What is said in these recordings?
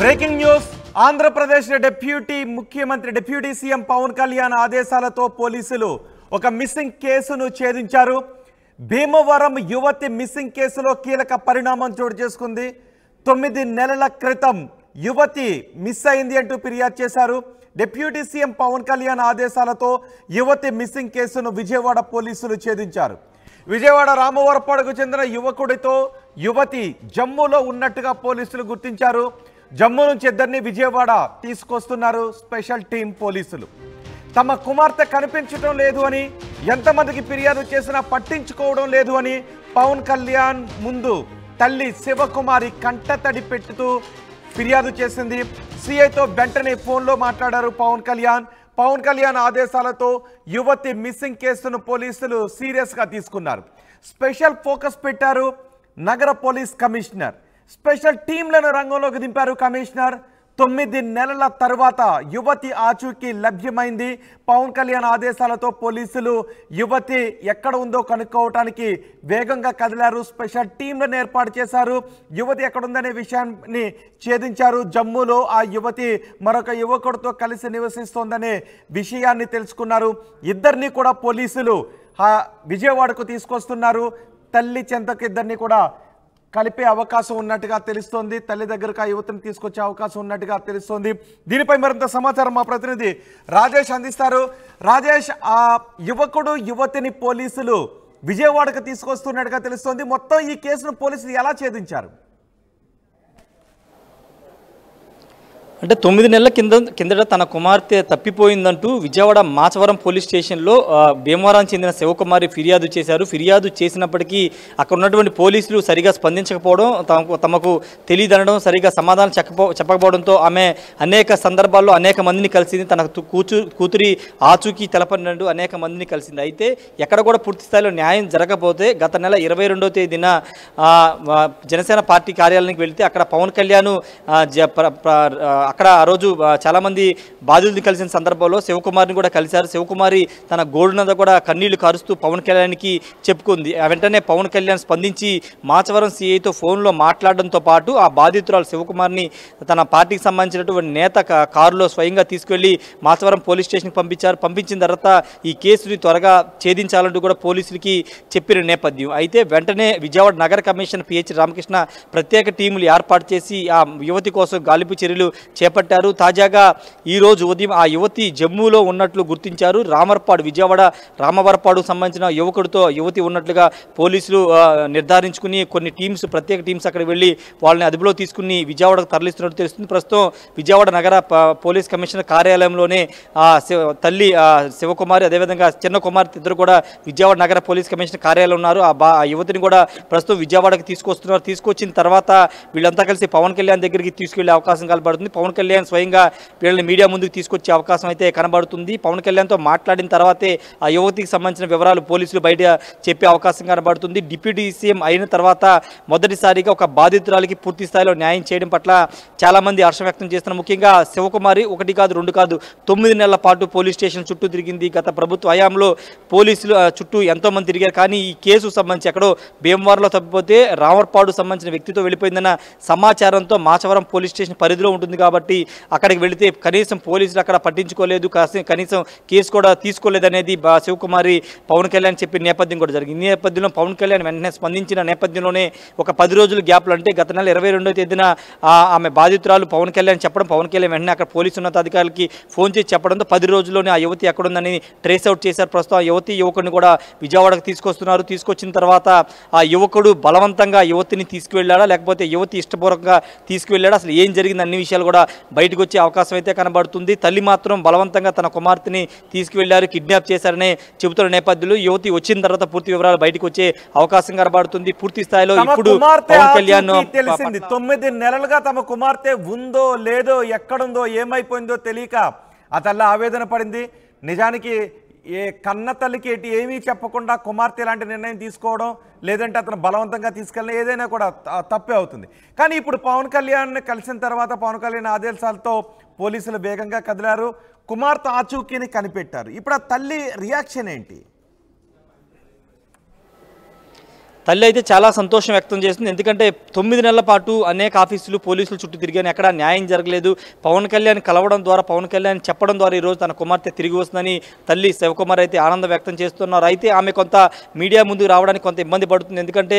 Breaking news Andhra Pradesh deputy CM Pawan Kalyan ఆదేశాలతో పోలీసులు ఒక మిస్సింగ్ కేసును ఛేదించారు. భీమవరం యువతి మిస్సింగ్ కేసులో కీలక పరిణామం చోటు చేసుకుంది. 9 నెలల క్రితం యువతి మిస్ అయింది అంటూ ఫిర్యాదు చేశారు. డిప్యూటీ సీఎం పవన్ కళ్యాణ్ ఆదేశాలతో యువతి మిస్సింగ్ కేసును విజయవాడ పోలీసులు ఛేదించారు. విజయవాడ రామవరపాడుకు చెందిన యువకుడితో యువతి జమ్మూలో ఉన్నట్టుగా పోలీసులు గుర్తించారు. జమ్మూ నుంచి ఇద్దరిని విజయవాడ తీసుకొస్తున్నారు స్పెషల్ టీం పోలీసులు. తమ కుమార్తె కనిపించడం లేదు అని, ఎంతమందికి ఫిర్యాదు చేసినా పట్టించుకోవడం లేదు అని పవన్ కళ్యాణ్ ముందు తల్లి శివకుమారి కంటతడి పెట్టుతూ ఫిర్యాదు చేసింది. సిఐతో వెంటనే ఫోన్లో మాట్లాడారు పవన్ కళ్యాణ్ ఆదేశాలతో యువతి మిస్సింగ్ కేసును పోలీసులు సీరియస్గా తీసుకున్నారు. స్పెషల్ ఫోకస్ పెట్టారు నగర పోలీస్ కమిషనర్. స్పెషల్ టీంలను రంగంలోకి దింపారు కమిషనర్. 9 నెలల తర్వాత యువతి ఆచూకీ లభ్యమైంది. పవన్ కళ్యాణ్ ఆదేశాలతో పోలీసులు యువతి ఎక్కడ ఉందో కనుక్కోవటానికి వేగంగా కదిలారు. స్పెషల్ టీంలను ఏర్పాటు చేశారు. యువతి ఎక్కడుందనే విషయాన్ని ఛేదించారు. జమ్మూలో ఆ యువతి మరొక యువకుడితో కలిసి నివసిస్తోందనే విషయాన్ని తెలుసుకున్నారు. ఇద్దరిని కూడా పోలీసులు విజయవాడకు తీసుకొస్తున్నారు. తల్లి చెంతకు ఇద్దరిని కూడా కలిపే అవకాశం ఉన్నట్టుగా తెలుస్తోంది. తల్లి దగ్గరకు ఆ యువతిని తీసుకొచ్చే అవకాశం ఉన్నట్టుగా తెలుస్తోంది. దీనిపై మరింత సమాచారం మా ప్రతినిధి రాజేష్ అందిస్తారు. రాజేష్, ఆ యువకుడు యువతిని పోలీసులు విజయవాడకు తీసుకొస్తున్నట్టుగా తెలుస్తోంది. మొత్తం ఈ కేసును పోలీసులు ఎలా ఛేదించారు? అంటే 9 నెలల కిందట తన కుమార్తె తప్పిపోయిందంటూ విజయవాడ మాచవరం పోలీస్ స్టేషన్లో భీమవరానికి చెందిన శివకుమారి ఫిర్యాదు చేశారు. ఫిర్యాదు చేసినప్పటికీ అక్కడ ఉన్నటువంటి పోలీసులు సరిగా స్పందించకపోవడం, తమకు తెలియదనడం, సరిగా సమాధానం చెప్పకపోవడంతో ఆమె అనేక సందర్భాల్లో అనేక మందిని కలిసింది. తన కూతురి ఆచూకీ తెలపనంటూ అనేక మందిని కలిసింది. అయితే ఎక్కడ కూడా పూర్తి స్థాయిలో న్యాయం జరగకపోతే గత నెల 22వ తేదీన జనసేన పార్టీ కార్యాలయానికి వెళితే అక్కడ పవన్ కళ్యాణ్ అక్కడ ఆ రోజు చాలామంది బాధితులు కలిసిన సందర్భంలో శివకుమారిని కూడా కలిశారు. శివకుమారి తన గోడునద కూడా కన్నీళ్లు కారుస్తూ పవన్ కళ్యాణ్కి చెప్పుకుంది. వెంటనే పవన్ కళ్యాణ్ స్పందించి మాచవరం సిఐతో ఫోన్లో మాట్లాడడంతో పాటు ఆ బాధితురాలు శివకుమారిని తన పార్టీకి సంబంధించినటువంటి నేత కారులో స్వయంగా తీసుకెళ్లి మాచవరం పోలీస్ స్టేషన్కి పంపించారు. పంపించిన తర్వాత ఈ కేసుని త్వరగా ఛేదించాలంటూ కూడా పోలీసులకి చెప్పిన నేపథ్యం. అయితే వెంటనే విజయవాడ నగర కమిషనర్ పిహెచ్ రామకృష్ణ ప్రత్యేక టీములు ఏర్పాటు చేసి ఆ యువతి కోసం గాలింపు చర్యలు చేపట్టారు. తాజాగా ఈరోజు ఉదయం ఆ యువతి జమ్మూలో ఉన్నట్లు గుర్తించారు. విజయవాడ రామవరపాడుకు సంబంధించిన యువతి ఉన్నట్లుగా పోలీసులు నిర్ధారించుకుని కొన్ని ప్రత్యేక టీమ్స్ అక్కడ వెళ్ళి వాళ్ళని అదుపులో తీసుకుని విజయవాడకు తరలిస్తున్నట్టు తెలుస్తుంది. ప్రస్తుతం విజయవాడ నగర పోలీస్ కమిషనర్ కార్యాలయంలోనే తల్లి శివకుమారి, అదేవిధంగా చిన్న కుమార్తె ఇద్దరు కూడా విజయవాడ నగర పోలీస్ కమిషనర్ కార్యాలయంలో ఉన్నారు. ఆ యువతిని కూడా ప్రస్తుతం విజయవాడకి తీసుకొస్తున్నారు. తీసుకొచ్చిన తర్వాత వీళ్ళంతా కలిసి పవన్ కళ్యాణ్ దగ్గరికి తీసుకెళ్లే అవకాశం కనబడుతుంది. పవన్ కళ్యాణ్ స్వయంగా వీళ్ళని మీడియా ముందుకు తీసుకొచ్చే అవకాశం అయితే కనబడుతుంది. పవన్ కళ్యాణ్తో మాట్లాడిన తర్వాతే ఆ యువతికి సంబంధించిన వివరాలు పోలీసులు బయట చెప్పే అవకాశం కనబడుతుంది. డిప్యూటీ సీఎం అయిన తర్వాత మొదటిసారిగా ఒక బాధితురాలికి పూర్తి స్థాయిలో న్యాయం చేయడం పట్ల చాలామంది హర్షం వ్యక్తం చేస్తున్నారు. ముఖ్యంగా శివకుమారి 1 కాదు 2 కాదు 9 నెలల పాటు పోలీస్ స్టేషన్ చుట్టూ తిరిగింది. గత ప్రభుత్వ హయాంలో పోలీసులు చుట్టూ ఎంతో మంది తిరిగారు. కానీ ఈ కేసు సంబంధించి ఎక్కడో భీమవరంలో తప్పిపోతే రామర్పాడు సంబంధించిన వ్యక్తితో వెళ్ళిపోయిందన్న సమాచారంతో మాచవరం పోలీస్ స్టేషన్ పరిధిలో ఉంటుంది కాబట్టి అక్కడికి వెళితే కనీసం పోలీసులు అక్కడ పట్టించుకోలేదు, కనీసం కేసు కూడా తీసుకోలేదనేది శివకుమారి పవన్ కళ్యాణ్ చెప్పిన నేపథ్యం కూడా జరిగింది. ఈ నేపథ్యంలో పవన్ కళ్యాణ్ వెంటనే స్పందించిన నేపథ్యంలోనే ఒక 10 రోజుల గ్యాప్లో, అంటే గత నెల 22వ తేదీన ఆమె బాధితురాలు పవన్ కళ్యాణ్ చెప్పడం, పవన్ కళ్యాణ్ వెంటనే అక్కడ పోలీసు ఉన్నతాధికారులకి ఫోన్ చేసి చెప్పడంతో 10 రోజుల్లోనే ఆ యువతి ఎక్కడుందని ట్రేస్ అవుట్ చేశారు. ప్రస్తుతం ఆ యువకుడిని కూడా విజయవాడకు తీసుకొస్తున్నారు. తీసుకొచ్చిన తర్వాత ఆ యువకుడు బలవంతంగా యువతిని తీసుకువెళ్ళాడా లేకపోతే యువతి ఇష్టపూర్వకంగా తీసుకువెళ్ళాడా, అసలు ఏం జరిగింది అన్ని విషయాలు కూడా బయటకు వచ్చే అవకాశం అయితే కనబడుతుంది. తల్లి మాత్రం బలవంతంగా తన కుమార్తెని తీసుకువెళ్లారు, కిడ్నాప్ చేశారనే చెబుతున్న నేపథ్యంలో యువతి వచ్చిన తర్వాత పూర్తి వివరాలు బయటకు వచ్చే అవకాశం కనబడుతుంది. పూర్తి స్థాయిలో ఇప్పుడు పవన్ కళ్యాణ్ తెలిసింది 9 నెలలుగా తమ కుమార్తె ఉందో లేదో, ఎక్కడుందో, ఏమైపోయిందో తెలియక ఆ తల్లి ఆవేదన పడింది. నిజానికి ఏ కన్న తల్లికి ఏమీ చెప్పకుండా కుమార్తె ఇలాంటి నిర్ణయం తీసుకోవడం, లేదంటే అతను బలవంతంగా తీసుకెళ్ళిన ఏదైనా కూడా తప్పే అవుతుంది. కానీ ఇప్పుడు పవన్ కళ్యాణ్ కలిసిన తర్వాత పవన్ కళ్యాణ్ ఆదేశాలతో పోలీసులు వేగంగా కదిలారు. కుమార్తె ఆచూకీని కనిపెట్టారు. ఇప్పుడు ఆ తల్లి రియాక్షన్ ఏంటి? తల్లి అయితే చాలా సంతోషం వ్యక్తం చేస్తుంది. ఎందుకంటే 9 నెలల పాటు అనేక ఆఫీసులు పోలీసులు చుట్టూ తిరిగాను, ఎక్కడ న్యాయం జరగలేదు. పవన్ కళ్యాణ్ కలవడం ద్వారా, పవన్ కళ్యాణ్ చెప్పడం ద్వారా ఈరోజు తన కుమార్తె తిరిగి వస్తుందని తల్లి శివకుమార్ అయితే ఆనందం వ్యక్తం చేస్తున్నారు. అయితే ఆమె కొంత మీడియా ముందుకు రావడానికి కొంత ఇబ్బంది పడుతుంది. ఎందుకంటే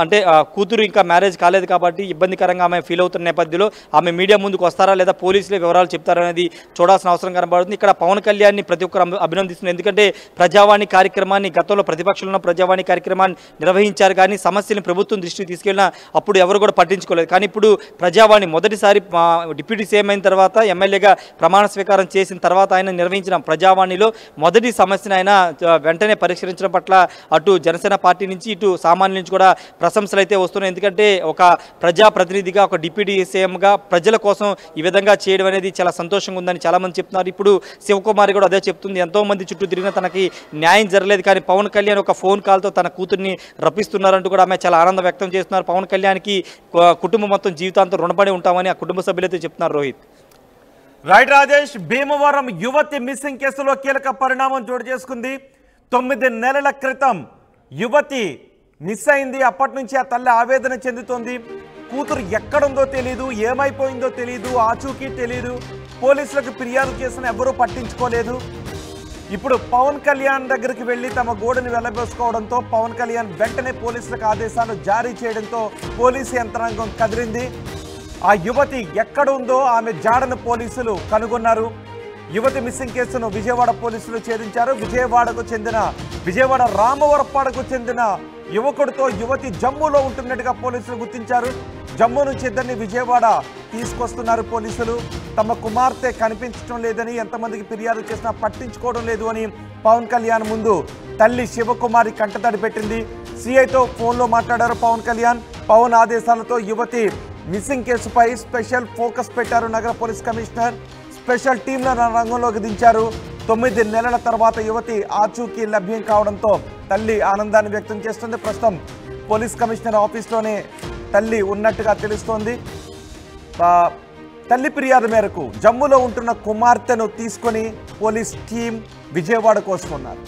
అంటే కూతురు ఇంకా మ్యారేజ్ కాలేదు కాబట్టి ఇబ్బందికరంగా ఆమె ఫీల్ అవుతున్న నేపథ్యంలో ఆమె మీడియా ముందుకు వస్తారా లేదా పోలీసులే వివరాలు చెప్తారనేది చూడాల్సిన అవసరం కనబడుతుంది. ఇక్కడ పవన్ కళ్యాణ్ని ప్రతి ఒక్కరు అభినందిస్తున్నారు. ఎందుకంటే ప్రజావాణి కార్యక్రమాన్ని గతంలో ప్రతిపక్షంలో ప్రజావాణి కార్యక్రమాన్ని నిర్వహించారు, కానీ సమస్యలను ప్రభుత్వం దృష్టికి తీసుకెళ్ళినా అప్పుడు ఎవరు కూడా పట్టించుకోలేదు. కానీ ఇప్పుడు ప్రజావాణి మొదటిసారి డిప్యూటీ సీఎం అయిన తర్వాత ఎమ్మెల్యేగా ప్రమాణ స్వీకారం చేసిన తర్వాత ఆయన నిర్వహించిన ప్రజావాణిలో మొదటి సమస్యను ఆయన వెంటనే పరిష్కరించడం పట్ల అటు జనసేన పార్టీ నుంచి ఇటు సామాన్యుల నుంచి కూడా ప్రశంసలు అయితే వస్తున్నాయి. ఎందుకంటే ఒక ప్రజాప్రతినిధిగా, ఒక డిప్యూటీ సీఎంగా ప్రజల కోసం ఈ విధంగా చేయడం అనేది చాలా సంతోషంగా ఉందని చాలామంది చెప్తున్నారు. ఇప్పుడు శివకుమారి కూడా అదే చెప్తుంది. ఎంతోమంది చుట్టూ తిరిగినా తనకి న్యాయం జరగలేదు, కానీ పవన్ కళ్యాణ్ ఒక ఫోన్ కాల్తో తన కూతుర్ని రప్పిస్తున్నారంటూ కూడా ఆమె చాలా ఆనందం వ్యక్తం చేస్తున్నారు. పవన్ కళ్యాణ్కి కుటుంబం మొత్తం జీవితాంతం రుణపడి ఉంటామని ఆ కుటుంబ సభ్యులైతే చెప్తున్నారు. రోహిత్. రైట్ రాజేష్, భీమవరం యువతి మిస్సింగ్ కేసులో కీలక పరిణామం చోటు చేసుకుంది. 9 నెలల క్రితం యువతి మిస్ అయింది. అప్పటి నుంచి ఆ తల్లి ఆవేదన చెందుతోంది. కూతురు ఎక్కడుందో తెలియదు, ఏమైపోయిందో తెలియదు, ఆచూకీ తెలియదు. పోలీసులకు ఫిర్యాదు చేసిన ఎవరూ పట్టించుకోలేదు. ఇప్పుడు పవన్ కళ్యాణ్ దగ్గరికి వెళ్ళి తమ గోడుని వెళ్లబోసుకోవడంతో పవన్ కళ్యాణ్ వెంటనే పోలీసులకు ఆదేశాలు జారీ చేయడంతో పోలీసు యంత్రాంగం కదిలింది. ఆ యువతి ఎక్కడ ఉందో ఆమె జాడను పోలీసులు కనుగొన్నారు. యువతి మిస్సింగ్ కేసును విజయవాడ పోలీసులు ఛేదించారు. విజయవాడ రామవరపాడకు చెందిన యువకుడితో యువతి జమ్మూలో ఉంటున్నట్టుగా పోలీసులు గుర్తించారు. జమ్మూ నుంచి ఇద్దరిని విజయవాడ తీసుకొస్తున్నారు పోలీసులు. తమ కుమార్తె కనిపించడం లేదని, ఎంతమందికి ఫిర్యాదు చేసినా పట్టించుకోవడం లేదు అని పవన్ కళ్యాణ్ ముందు తల్లి శివకుమారి కంటతడి పెట్టింది. సిఐతో ఫోన్లో మాట్లాడారు పవన్ కళ్యాణ్. పవన్ ఆదేశాలతో యువతి మిస్సింగ్ కేసుపై స్పెషల్ ఫోకస్ పెట్టారు నగర పోలీస్ కమిషనర్. స్పెషల్ టీంలను రంగంలోకి దించారు. 9 నెలల తర్వాత యువతి ఆచూకీ లభ్యం కావడంతో తల్లి ఆనందాన్ని వ్యక్తం చేస్తుంది. ప్రస్తుతం పోలీస్ కమిషనర్ ఆఫీస్లోనే తల్లి ఉన్నట్టుగా తెలుస్తోంది. తల్లి ఫిర్యాదు మేరకు జమ్మూలో ఉంటున్న కుమార్తెను తీసుకొని పోలీస్ టీం విజయవాడకు వస్తున్నారు.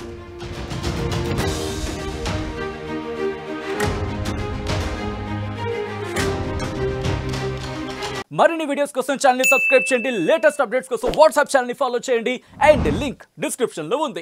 మరిన్ని వీడియోస్ కోసం ఛానల్ ని సబ్స్క్రైబ్ చేయండి. లేటెస్ట్ అప్డేట్స్ కోసం వాట్సాప్ ఛానల్ ని ఫాలో చేయండి. అండ్ లింక్ డిస్క్రిప్షన్ లో ఉంది.